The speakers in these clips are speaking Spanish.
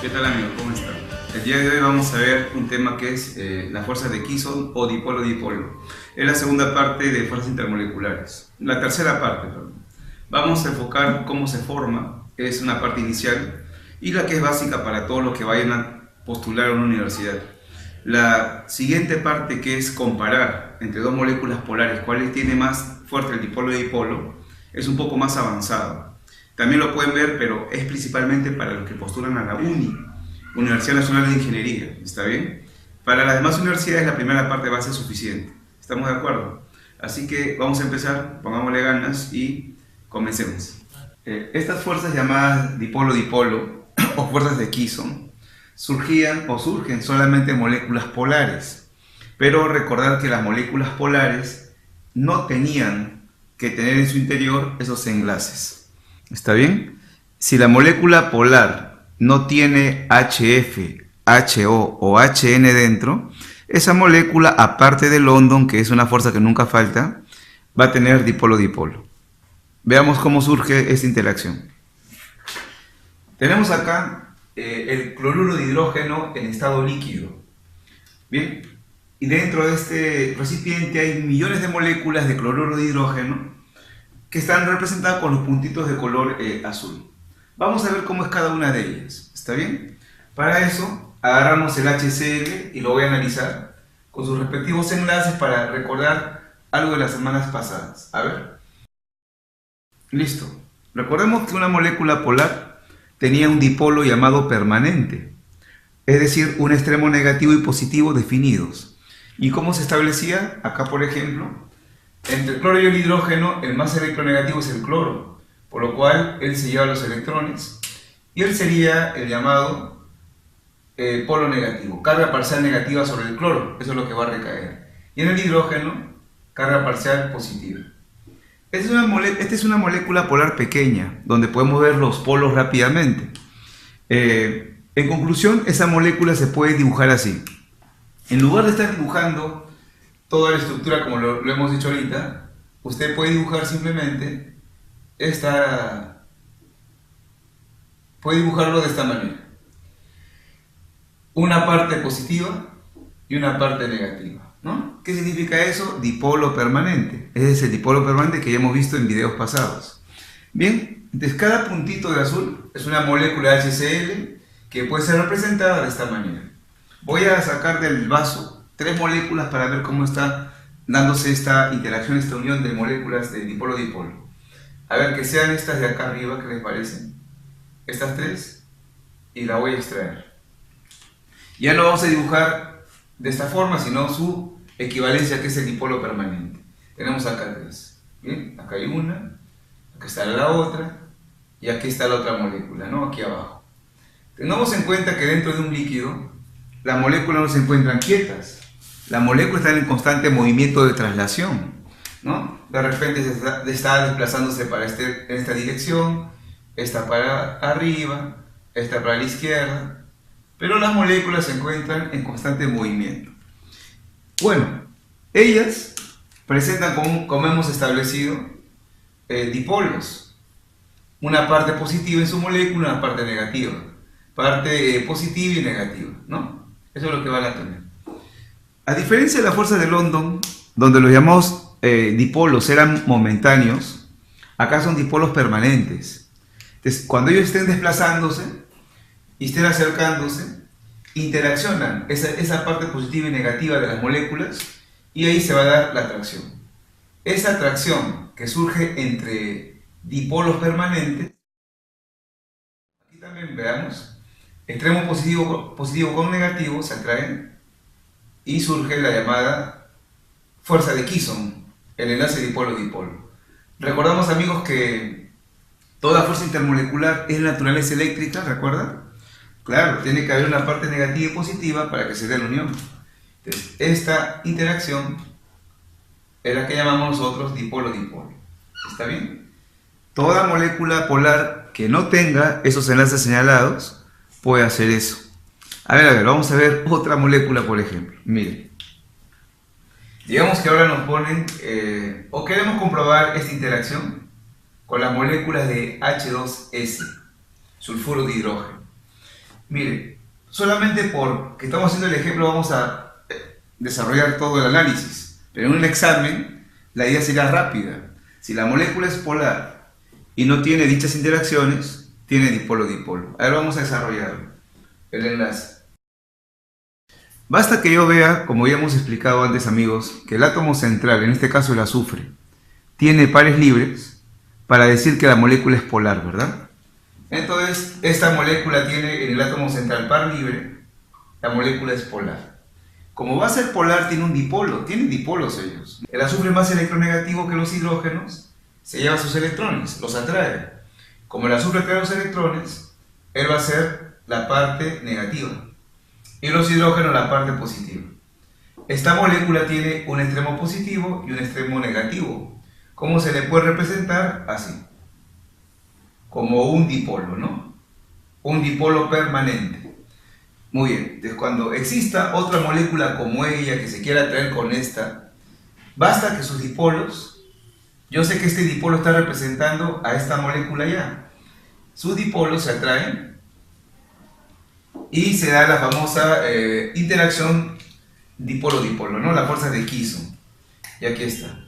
¿Qué tal, amigos? ¿Cómo están? El día de hoy vamos a ver un tema que es las fuerzas de Kisson o dipolo-dipolo. Es la segunda parte de fuerzas intermoleculares. La tercera parte, perdón. Vamos a enfocar cómo se forma, es una parte inicial y la que es básica para todos los que vayan a postular a una universidad. La siguiente parte, que es comparar entre dos moléculas polares cuál tiene más fuerte el dipolo-dipolo, es un poco más avanzado. También lo pueden ver, pero es principalmente para los que postulan a la Universidad Nacional de Ingeniería, ¿está bien? Para las demás universidades la primera parte va a ser suficiente, ¿estamos de acuerdo? Así que vamos a empezar, pongámosle ganas y comencemos. Estas fuerzas llamadas dipolo-dipolo o fuerzas de Kisson surgen solamente en moléculas polares, pero recordar que las moléculas polares no tenían que tener en su interior esos enlaces. ¿Está bien? Si la molécula polar no tiene HF, HO o HN dentro, esa molécula, aparte de London, que es una fuerza que nunca falta, va a tener dipolo-dipolo. Veamos cómo surge esta interacción. Tenemos acá el cloruro de hidrógeno en estado líquido. Bien, y dentro de este recipiente hay millones de moléculas de cloruro de hidrógeno que están representadas con los puntitos de color azul. Vamos a ver cómo es cada una de ellas, ¿está bien? Para eso agarramos el HCl y lo voy a analizar con sus respectivos enlaces para recordar algo de las semanas pasadas. A ver. Listo. Recordemos que una molécula polar tenía un dipolo llamado permanente, es decir, un extremo negativo y positivo definidos. ¿Y cómo se establecía? Acá, por ejemplo, entre el cloro y el hidrógeno, el más electronegativo es el cloro, por lo cual él se lleva los electrones y él sería el llamado polo negativo, carga parcial negativa sobre el cloro, eso es lo que va a recaer. Y en el hidrógeno, carga parcial positiva. Esta es una molécula polar pequeña, donde podemos ver los polos rápidamente. En conclusión, esa molécula se puede dibujar así. En lugar de estar dibujando toda la estructura como lo hemos dicho ahorita, usted puede dibujar simplemente puede dibujarlo de esta manera. Una parte positiva y una parte negativa, ¿no? ¿Qué significa eso? Dipolo permanente. Ese es el dipolo permanente que ya hemos visto en videos pasados. Bien, entonces cada puntito de azul es una molécula HCl que puede ser representada de esta manera. Voy a sacar del vaso 3 moléculas para ver cómo está dándose esta interacción, esta unión de moléculas de dipolo-dipolo. A ver, que sean estas de acá arriba, ¿qué les parecen? Estas 3, y la voy a extraer. Ya no vamos a dibujar de esta forma, sino su equivalencia, que es el dipolo permanente. Tenemos acá 3. Bien, acá hay una, acá está la otra, y aquí está la otra molécula, ¿no? Aquí abajo. Tengamos en cuenta que dentro de un líquido, las moléculas no se encuentran quietas. La molécula está en constante movimiento de traslación, ¿no? De repente está desplazándose para en esta dirección, esta para arriba, esta para la izquierda, pero las moléculas se encuentran en constante movimiento. Bueno, ellas presentan, como hemos establecido, dipolos. Una parte positiva en su molécula, una parte negativa. Parte positiva y negativa, ¿no? Eso es lo que van a tener. A diferencia de la fuerza de London, donde los llamados dipolos eran momentáneos, acá son dipolos permanentes. Entonces, cuando ellos estén desplazándose y estén acercándose, interaccionan esa parte positiva y negativa de las moléculas y ahí se va a dar la atracción. Esa atracción que surge entre dipolos permanentes, aquí también veamos, extremo positivo con negativo se atraen y surge la llamada fuerza de Kisson, el enlace dipolo-dipolo. Recordamos, amigos, que toda fuerza intermolecular es naturaleza eléctrica, ¿recuerdan? Claro, tiene que haber una parte negativa y positiva para que se dé la unión. Entonces, esta interacción es la que llamamos nosotros dipolo-dipolo. ¿Está bien? Toda molécula polar que no tenga esos enlaces señalados puede hacer eso. A ver, vamos a ver otra molécula, por ejemplo. Miren. Digamos que ahora nos ponen, o queremos comprobar esta interacción con las moléculas de H2S, sulfuro de hidrógeno. Miren, solamente porque estamos haciendo el ejemplo vamos a desarrollar todo el análisis, pero en un examen la idea será rápida. Si la molécula es polar y no tiene dichas interacciones, tiene dipolo-dipolo. Ahora vamos a desarrollar el enlace. Basta que yo vea, como ya hemos explicado antes, amigos, que el átomo central, en este caso el azufre, tiene pares libres para decir que la molécula es polar, ¿verdad? Entonces, esta molécula tiene en el átomo central par libre, la molécula es polar. Como va a ser polar, tiene un dipolo, tienen dipolos ellos. El azufre es más electronegativo que los hidrógenos, se lleva sus electrones, los atrae. Como el azufre atrae los electrones, él va a ser la parte negativa y los hidrógenos la parte positiva. Esta molécula tiene un extremo positivo y un extremo negativo. ¿Cómo se le puede representar? Así, como un dipolo, ¿no? Un dipolo permanente. Muy bien, entonces cuando exista otra molécula como ella que se quiera atraer con esta, basta que sus dipolos, yo sé que este dipolo está representando a esta molécula ya, sus dipolos se atraen y se da la famosa interacción dipolo-dipolo, ¿no? La fuerza de Kisson. Y aquí está.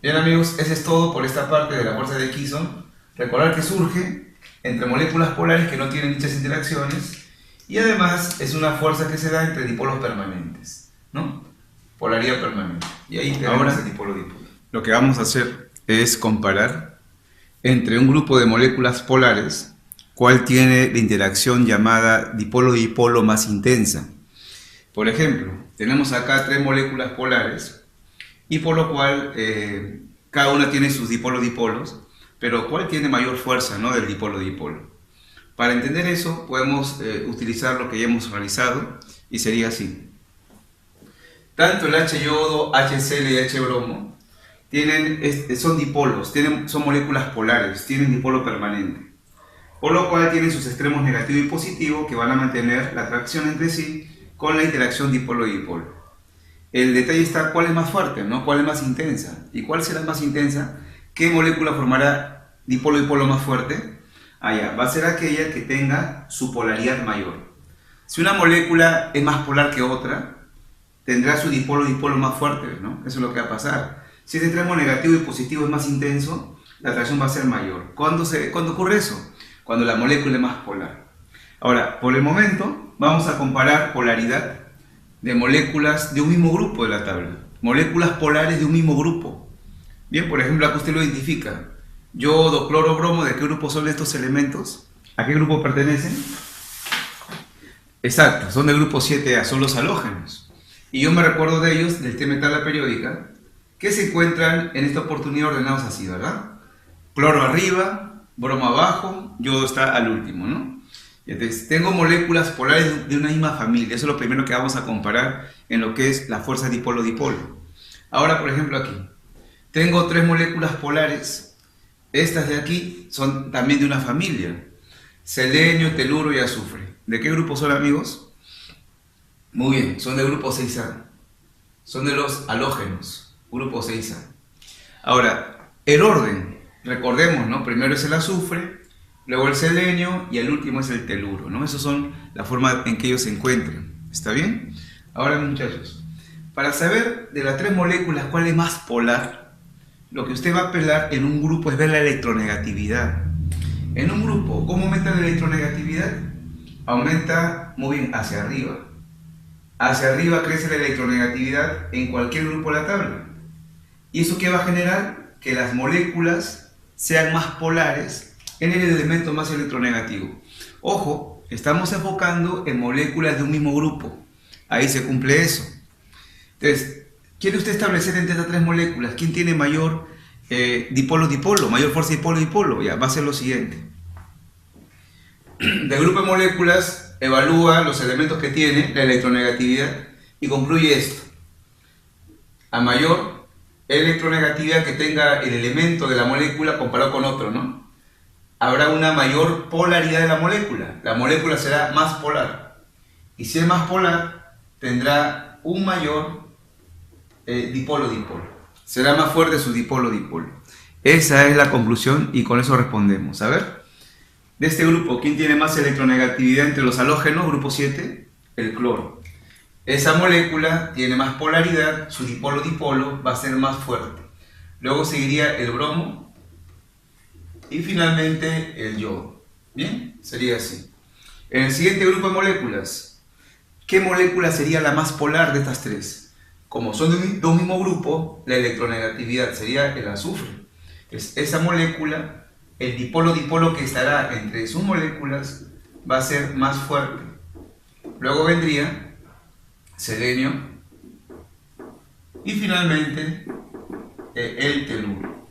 Bien, amigos, eso es todo por esta parte de la fuerza de Kisson. Recordar que surge entre moléculas polares que no tienen dichas interacciones y además es una fuerza que se da entre dipolos permanentes, ¿no? Polaridad permanente. Y ahí tenemos el dipolo-dipolo. Lo que vamos a hacer es comparar entre un grupo de moléculas polares cuál tiene la interacción llamada dipolo-dipolo más intensa. Por ejemplo, tenemos acá 3 moléculas polares y por lo cual cada una tiene sus dipolo-dipolos, pero ¿cuál tiene mayor fuerza, ¿no? Del dipolo-dipolo? Para entender eso podemos utilizar lo que ya hemos realizado y sería así. Tanto el H-yodo, HCl y H-bromo son dipolos, son moléculas polares, tienen dipolo permanente. Por lo cual tienen sus extremos negativo y positivo que van a mantener la atracción entre sí con la interacción dipolo-dipolo. El detalle está cuál es más fuerte, ¿no? Cuál es más intensa. ¿Y cuál será más intensa? ¿Qué molécula formará dipolo-dipolo más fuerte? Va a ser aquella que tenga su polaridad mayor. Si una molécula es más polar que otra, tendrá su dipolo-dipolo más fuerte, ¿no? Eso es lo que va a pasar. Si ese extremo negativo y positivo es más intenso, la atracción va a ser mayor. ¿Cuándo ocurre eso? Cuando la molécula es más polar. Ahora, por el momento, vamos a comparar polaridad de moléculas de un mismo grupo de la tabla. Moléculas polares de un mismo grupo. Bien, por ejemplo, aquí usted lo identifica. Yodo, cloro, bromo, ¿de qué grupo son estos elementos? ¿A qué grupo pertenecen? Exacto, son del grupo 7A, son los halógenos. Y yo me recuerdo de ellos, del tema de tabla periódica, que se encuentran en esta oportunidad ordenados así, ¿verdad? Cloro arriba, bromo abajo, yodo está al último, ¿no? Entonces, tengo moléculas polares de una misma familia. Eso es lo primero que vamos a comparar en lo que es la fuerza dipolo-dipolo. Ahora, por ejemplo, aquí. Tengo 3 moléculas polares. Estas de aquí son también de una familia. Selenio, teluro y azufre. ¿De qué grupo son, amigos? Muy bien, son del grupo 6A. Son de los halógenos, grupo 6A. Ahora, el orden. Recordemos, ¿no? Primero es el azufre, luego el selenio y el último es el teluro, ¿no? Esas son la forma en que ellos se encuentran. ¿Está bien? Ahora, muchachos, para saber de las 3 moléculas cuál es más polar, lo que usted va a apelar en un grupo es ver la electronegatividad. En un grupo, ¿cómo aumenta la electronegatividad? Aumenta muy bien hacia arriba. Hacia arriba crece la electronegatividad en cualquier grupo de la tabla. ¿Y eso qué va a generar? Que las moléculas sean más polares en el elemento más electronegativo. Ojo, estamos enfocando en moléculas de un mismo grupo. Ahí se cumple eso. Entonces, ¿quiere usted establecer entre estas 3 moléculas quién tiene mayor dipolo-dipolo, mayor fuerza dipolo-dipolo? Ya, va a ser lo siguiente. Del grupo de moléculas evalúa los elementos que tiene, la electronegatividad, y concluye esto. A mayor electronegatividad que tenga el elemento de la molécula comparado con otro, ¿no? Habrá una mayor polaridad de la molécula será más polar. Y si es más polar, tendrá un mayor dipolo-dipolo. Será más fuerte su dipolo-dipolo. Esa es la conclusión y con eso respondemos. A ver, de este grupo, ¿quién tiene más electronegatividad entre los halógenos? Grupo 7, el cloro. Esa molécula tiene más polaridad, su dipolo-dipolo va a ser más fuerte. Luego seguiría el bromo y finalmente el yodo. Bien, sería así. En el siguiente grupo de moléculas, ¿qué molécula sería la más polar de estas tres? Como son de un mismo grupo, la electronegatividad sería el azufre. Entonces, esa molécula, el dipolo-dipolo que estará entre sus moléculas va a ser más fuerte. Luego vendría selenio y finalmente el teluro.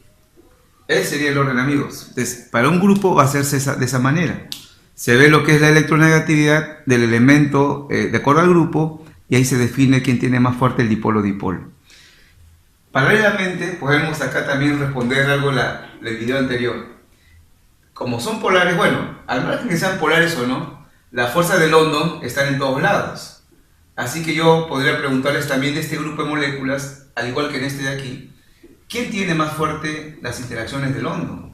Ese sería el orden, amigos. Entonces, para un grupo va a hacerse de esa manera. Se ve lo que es la electronegatividad del elemento de acuerdo al grupo y ahí se define quién tiene más fuerte el dipolo-dipolo. Paralelamente, podemos acá también responder algo del video anterior. Como son polares, bueno, al margen que sean polares o no, las fuerzas de London están en todos lados. Así que yo podría preguntarles también de este grupo de moléculas, al igual que en este de aquí, ¿quién tiene más fuerte las interacciones de London?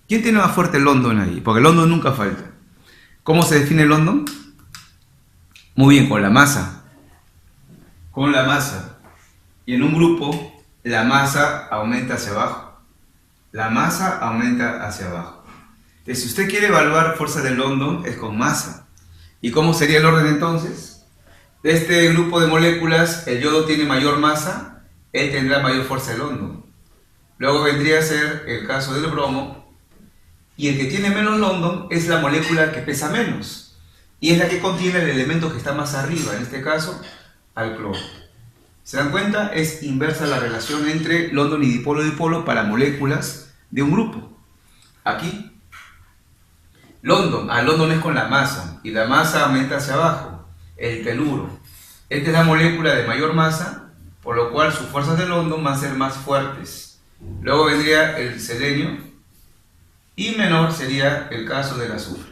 ¿Quién tiene más fuerte London ahí? Porque London nunca falta. ¿Cómo se define London? Muy bien, con la masa. Con la masa. Y en un grupo, la masa aumenta hacia abajo. La masa aumenta hacia abajo. Entonces, si usted quiere evaluar fuerza de London, es con masa. ¿Y cómo sería el orden entonces? De este grupo de moléculas, el yodo tiene mayor masa, él tendrá mayor fuerza de London. Luego vendría a ser el caso del bromo, y el que tiene menos London es la molécula que pesa menos, y es la que contiene el elemento que está más arriba, en este caso, al cloro. ¿Se dan cuenta? Es inversa la relación entre London y dipolo-dipolo para moléculas de un grupo. Aquí, London es con la masa, y la masa aumenta hacia abajo. El teluro. Esta es la molécula de mayor masa, por lo cual sus fuerzas de London van a ser más fuertes. Luego vendría el selenio, y menor sería el caso del azufre.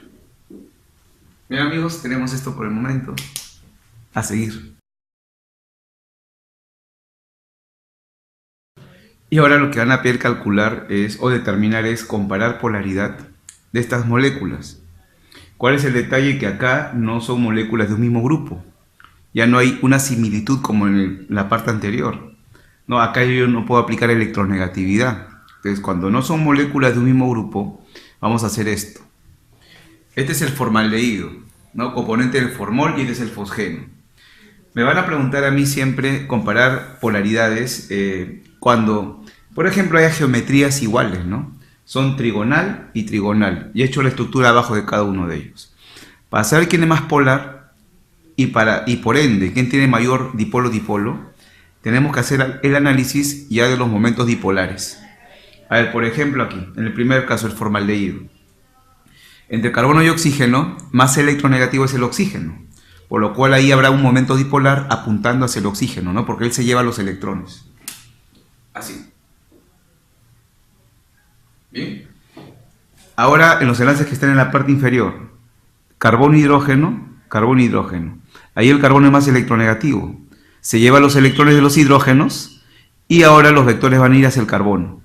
Bien, amigos, tenemos esto por el momento. A seguir. Y ahora lo que van a poder calcular o determinar es comparar polaridad de estas moléculas. ¿Cuál es el detalle? Que acá no son moléculas de un mismo grupo. Ya no hay una similitud como en la parte anterior. No, acá yo no puedo aplicar electronegatividad. Entonces, cuando no son moléculas de un mismo grupo, vamos a hacer esto. Este es el formaldehído, ¿no? Componente del formol, y este es el fosgeno. Me van a preguntar a mí siempre comparar polaridades cuando, por ejemplo, haya geometrías iguales, ¿no? Son trigonal y trigonal, y he hecho la estructura abajo de cada uno de ellos. Para saber quién es más polar y por ende quién tiene mayor dipolo-dipolo, tenemos que hacer el análisis ya de los momentos dipolares. A ver, por ejemplo aquí, en el primer caso, el formaldehído. Entre carbono y oxígeno, más electronegativo es el oxígeno, por lo cual ahí habrá un momento dipolar apuntando hacia el oxígeno, ¿no? Porque él se lleva los electrones. Así. Bien. Ahora, en los enlaces que están en la parte inferior, carbono-hidrógeno, carbono-hidrógeno. Ahí el carbono es más electronegativo. Se lleva los electrones de los hidrógenos y ahora los vectores van a ir hacia el carbono.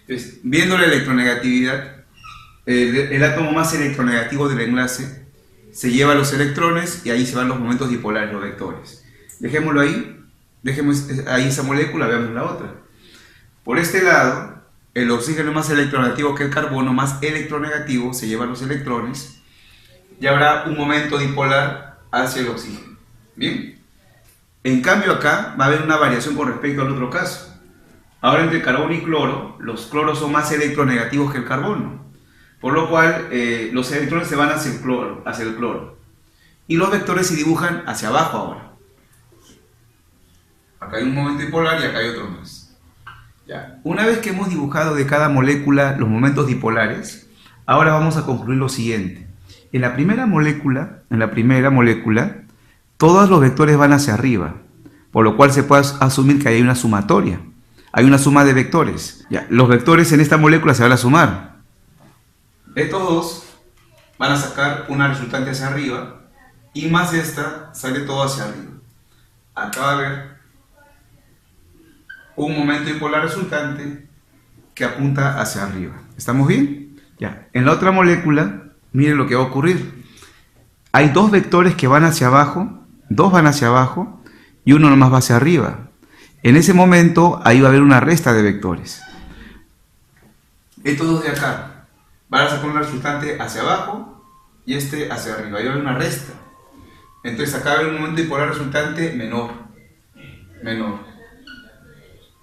Entonces, viendo la electronegatividad, el átomo más electronegativo del enlace se lleva los electrones y ahí se van los momentos dipolares, los vectores. Dejémoslo ahí. Dejemos ahí esa molécula, veamos la otra. Por este lado, el oxígeno es más electronegativo que el carbono, más electronegativo, se llevan los electrones y habrá un momento dipolar hacia el oxígeno. Bien. En cambio acá va a haber una variación con respecto al otro caso. Ahora entre carbono y cloro, los cloros son más electronegativos que el carbono, por lo cual los electrones se van hacia el cloro y los vectores se dibujan hacia abajo ahora. Acá hay un momento dipolar y acá hay otro más. Ya. Una vez que hemos dibujado de cada molécula los momentos dipolares, ahora vamos a concluir lo siguiente. En la primera molécula, todos los vectores van hacia arriba, por lo cual se puede asumir que hay una sumatoria. Hay una suma de vectores. Ya. Los vectores en esta molécula se van a sumar. Estos dos van a sacar una resultante hacia arriba y más esta, sale todo hacia arriba. Acá va a haber un momento dipolar resultante que apunta hacia arriba. ¿Estamos bien? Ya. En la otra molécula, miren lo que va a ocurrir. Hay dos vectores que van hacia abajo, dos van hacia abajo y uno nomás va hacia arriba. En ese momento, ahí va a haber una resta de vectores. Estos dos de acá van a sacar un resultante hacia abajo y este hacia arriba. Ahí va a haber una resta. Entonces acá va a haber un momento dipolar resultante menor.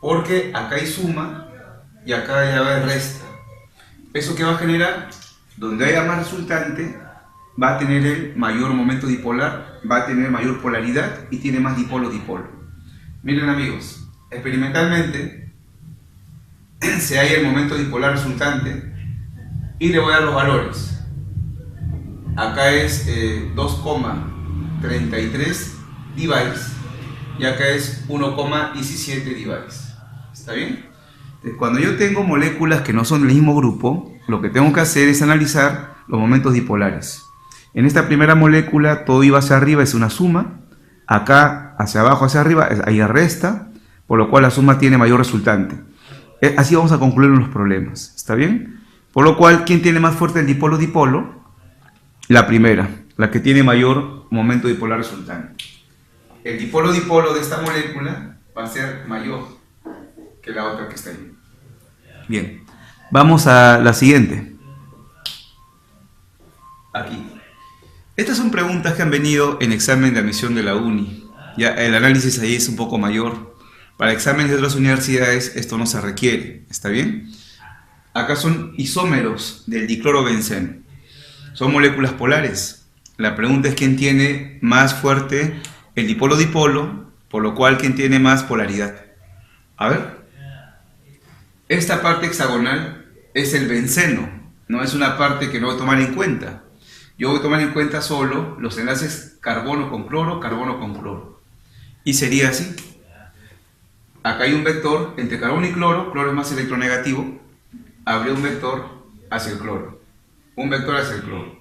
Porque acá hay suma y acá ya va a haber resta. ¿Eso qué va a generar? Donde haya más resultante, va a tener el mayor momento dipolar, va a tener mayor polaridad y tiene más dipolo-dipolo. Miren amigos, experimentalmente se halla el momento dipolar resultante y le voy a dar los valores. Acá es 2,33 device y acá es 1,17 device. ¿Está bien? Entonces, cuando yo tengo moléculas que no son del mismo grupo, lo que tengo que hacer es analizar los momentos dipolares. En esta primera molécula todo iba hacia arriba, es una suma. Acá hacia abajo, hacia arriba, ahí resta, por lo cual la suma tiene mayor resultante. Así vamos a concluir los problemas. ¿Está bien? Por lo cual, ¿quién tiene más fuerte el dipolo-dipolo? La primera, la que tiene mayor momento dipolar resultante. El dipolo-dipolo de esta molécula va a ser mayor que la otra que está ahí. Bien, vamos a la siguiente. Aquí. Estas son preguntas que han venido en examen de admisión de la uni. Ya el análisis ahí es un poco mayor. Para exámenes de otras universidades esto no se requiere. ¿Está bien? Acá son isómeros del diclorobenceno. Son moléculas polares. La pregunta es quién tiene más fuerte el dipolo-dipolo, por lo cual quién tiene más polaridad. A ver. Esta parte hexagonal es el benceno, no es una parte que no voy a tomar en cuenta. Yo voy a tomar en cuenta solo los enlaces carbono con cloro, carbono con cloro. Y sería así. Acá hay un vector entre carbono y cloro es más electronegativo, habría un vector hacia el cloro, un vector hacia el cloro.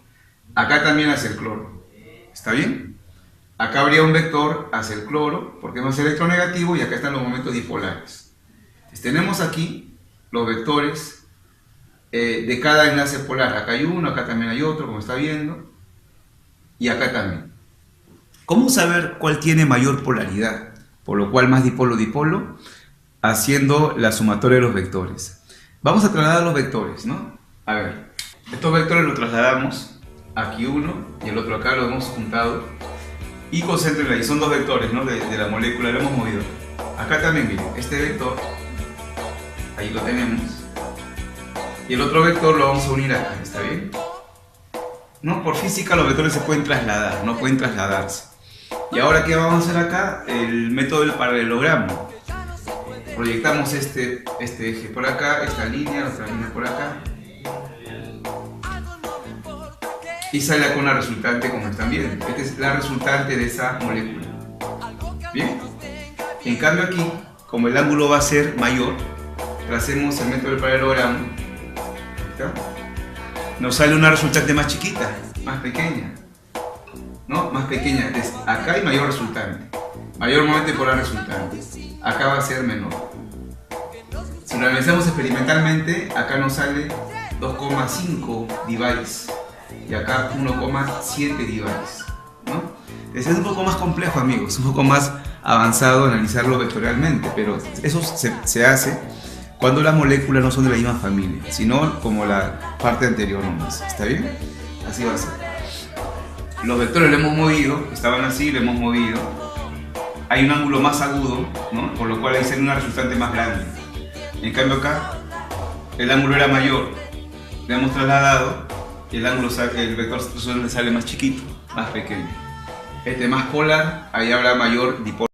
Acá también hacia el cloro. ¿Está bien? Acá habría un vector hacia el cloro, porque es más electronegativo, y acá están los momentos dipolares. Entonces, tenemos aquí los vectores de cada enlace polar. Acá hay uno, acá también hay otro, como está viendo, y acá también. ¿Cómo saber cuál tiene mayor polaridad? Por lo cual más dipolo-dipolo, haciendo la sumatoria de los vectores. Vamos a trasladar los vectores, ¿no? A ver, estos vectores los trasladamos, aquí uno y el otro acá, lo hemos juntado, y concéntrenlo ahí, son dos vectores, ¿no? de la molécula, lo hemos movido. Acá también, miren, este vector, ahí lo tenemos, y el otro vector lo vamos a unir acá, ¿está bien? No, por física los vectores se pueden trasladar, no pueden trasladarse. Y ahora, ¿qué vamos a hacer acá? El método del paralelogramo. Proyectamos este eje por acá, esta línea, otra línea por acá, y sale acá una resultante, como están viendo. Esta es la resultante de esa molécula. Bien. En cambio aquí, como el ángulo va a ser mayor, tracemos el método del paralelogramo, nos sale una resultante más chiquita, más pequeña, ¿no? Más pequeña. Entonces, acá hay mayor resultante, mayor momento dipolar resultante. Acá va a ser menor. Si lo analizamos experimentalmente, acá nos sale 2,5 device y acá 1,7 device, ¿no? Entonces es un poco más complejo, amigos, un poco más avanzado analizarlo vectorialmente, pero eso se hace cuando las moléculas no son de la misma familia, sino como la parte anterior nomás. ¿Está bien? Así va a ser. Los vectores lo hemos movido, estaban así, lo hemos movido. Hay un ángulo más agudo, ¿no? Por lo cual ahí sale una resultante más grande. En cambio acá, el ángulo era mayor, le hemos trasladado, y el vector sale más chiquito, más pequeño. Este más polar, ahí habrá mayor dipolo.